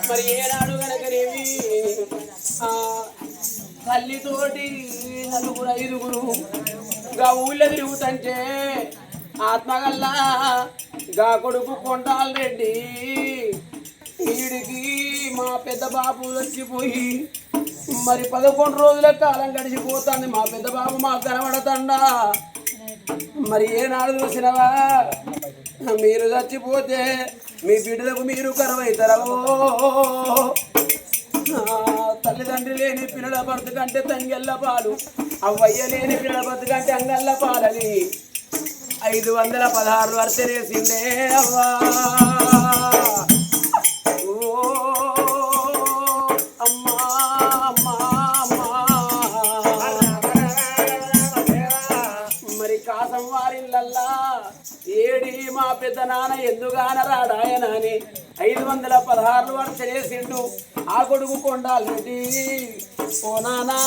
మరి ఏనాడు కనుకనేవి తల్లితోటి నలుగురు ఐదుగురు గా ఊళ్ళో తిరుగుతంటే ఆత్మగల్లా గా కొడుకు కొండాల రెడ్డి వీడికి మా పెద్ద బాబు వచ్చిపోయి మరి 11 రోజుల కాలం గడిచిపోతుంది. మా పెద్ద బాబు మాకు కనబడతండా. మరి ఏనాడు చూసినవా మీరు చచ్చిపోతే మీ బిడ్డలకు మీరు కరువైతారో. తల్లిదండ్రి లేని పిల్లల బతుకంటే తంగెల్ల పాలు, అవ్వయ్య లేని పిల్లల బతుకంటే అంగల్ల పాలని 516 వర్షనేసిండే అవ్వా. మరి కాసం వారిల్లల్లా ఏడి మా పెద్ద నాన్న ఎందుగాన రాడాయనని 516 వర్షనేసిండు ఆ కొడుకు కొండాలి. ఓ నానా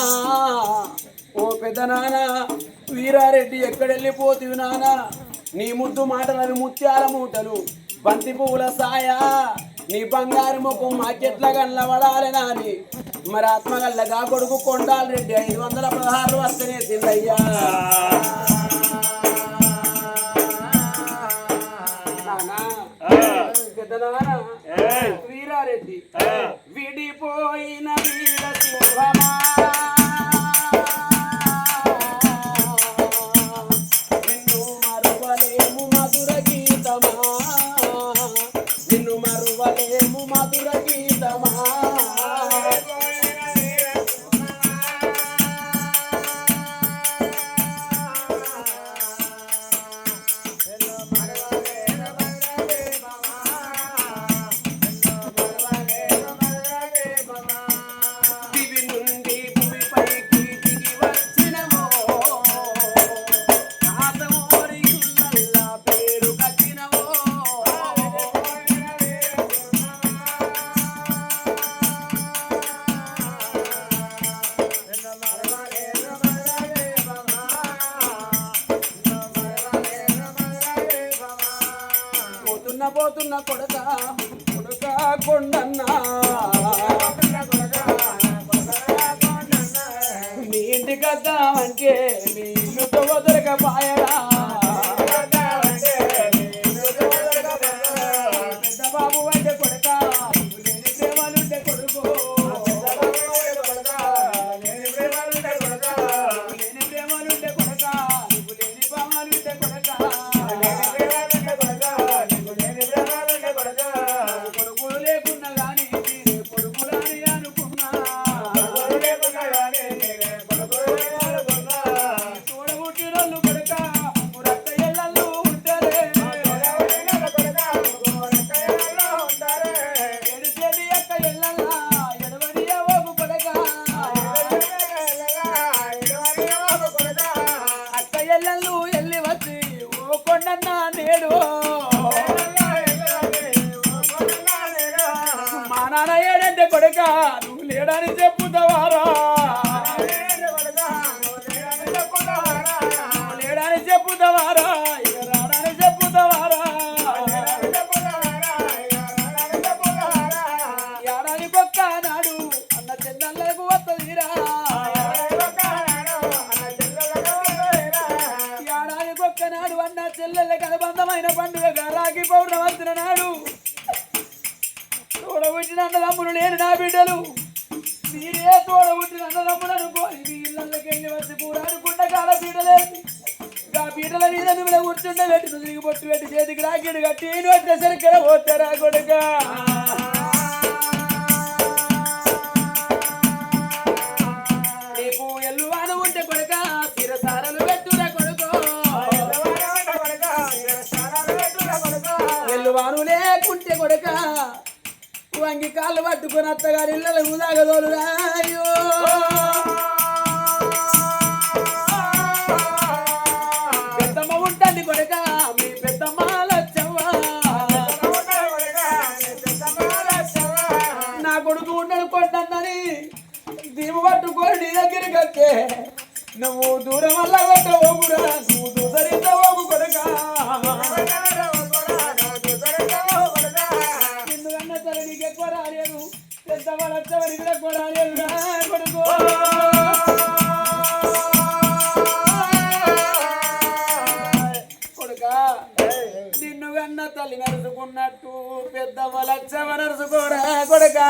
ఓ పెద్ద నాన్న వీరారెడ్డి ఎక్కడెళ్ళిపోతువి నానా, నీ ముద్దు మాటలని ముత్యాల మూటలు బంతి పువ్వుల సాయ నీ బంగారు ముఖం మాకెట్లా కనబడాలి నాని. మరి ఆత్మగల్లగా కొడుకు కొండాలి రెడ్డి 516 వర్షనేసిందయ్యా. పెద్ద నాన్న వీరారెడ్డి విడిపోయిన వీర సింహమా నిన్ను మరువలేము మధుర గీతమా, నిన్ను మరువలేము మధుర గీతమా. పోతున్న కొడక కొడక కొండన్నా మీ ఇంటికి వద్దామంటే మీ ఇల్లుతో వదలకపాయరా. పెద్ద బాబు అంటే కొడక లేని ప్రేమలుంటే కొడుకు, లేని ప్రేమలుంటే కొడక, లేని ప్రేమలుంటే కొడక, నీకు లేని భామాలుంటే కొడక, కొడుకులు లేకున్నా గానీ కొడుకులని అనుకున్నా, తోడబుట్టినోళ్ళు కొడక రక్త ఎల్లలు ఉంటారే, ఎడిసేది అక్క ఎల్లల్లా ఎడవని ఓగు కొడక, అక్క ఎల్లలు ఎల్లి వచ్చి ఓ కొండన్న నేడు మా నాన్న ఏడంటే కొడక నువ్వు లేడని చెప్పుతావారా, లేడని చెప్పుతావారా, ఇక రాడని చెప్పుతావారా. ఏడాది కొక్క నాడు అన్న చెల్లెళ్ళకు వస్తదిరా, ఏడాది కొక్క నాడు అన్న చెల్లెళ్ళకి అనుబంధమైన పండుగ రాఖీ పౌర్ణమి నాడు తోడబుట్టిన అన్నదమ్ములు లేని నా బిడ్డలు మీరే తోడబుట్టిన అన్నదమ్ములు అనుకోని మీ ఇళ్ళకి వెళ్ళి వచ్చి పూరాడుకుంట కాల పీటలేసి ఆ పీటల మీద మిమ్మల్ని కూర్చుంటే పెట్టి తిరిగి పొట్టు పెట్టి చేతికి రాకిడు కట్టి వచ్చే సరిగ్గా పోతారా కొడుక. నీకు ఎల్లువాను ఉంటే కొడుక సిరసారలు పెట్టురా కొడుకో, ఎల్లువాను లేకుంటే కొడుక వంగి కాళ్ళు పట్టుకొని అత్తగారి ఇళ్ళ ఉదాగదోలు రాయో. పెద్దమ్మ ఉంటుంది కొడుక మీ పెద్దమ్మ లచ్చవ్వ, నా కొడుకు ఉండడు కొట్టని దీపు పట్టుకొని నీ దగ్గరికి వస్తే నువ్వు దూరం వల్ల కొట్ట ఓగురా, నువ్వు దూసరిత ఓగు కొడుక, వలచ్చవరికి కొడాలి కొడుకో కొడుకా నిన్ను కన్న తల్లి నరుచుకున్నట్టు పెద్ద వలచ్చవ నరుచుకోరా కొడుకా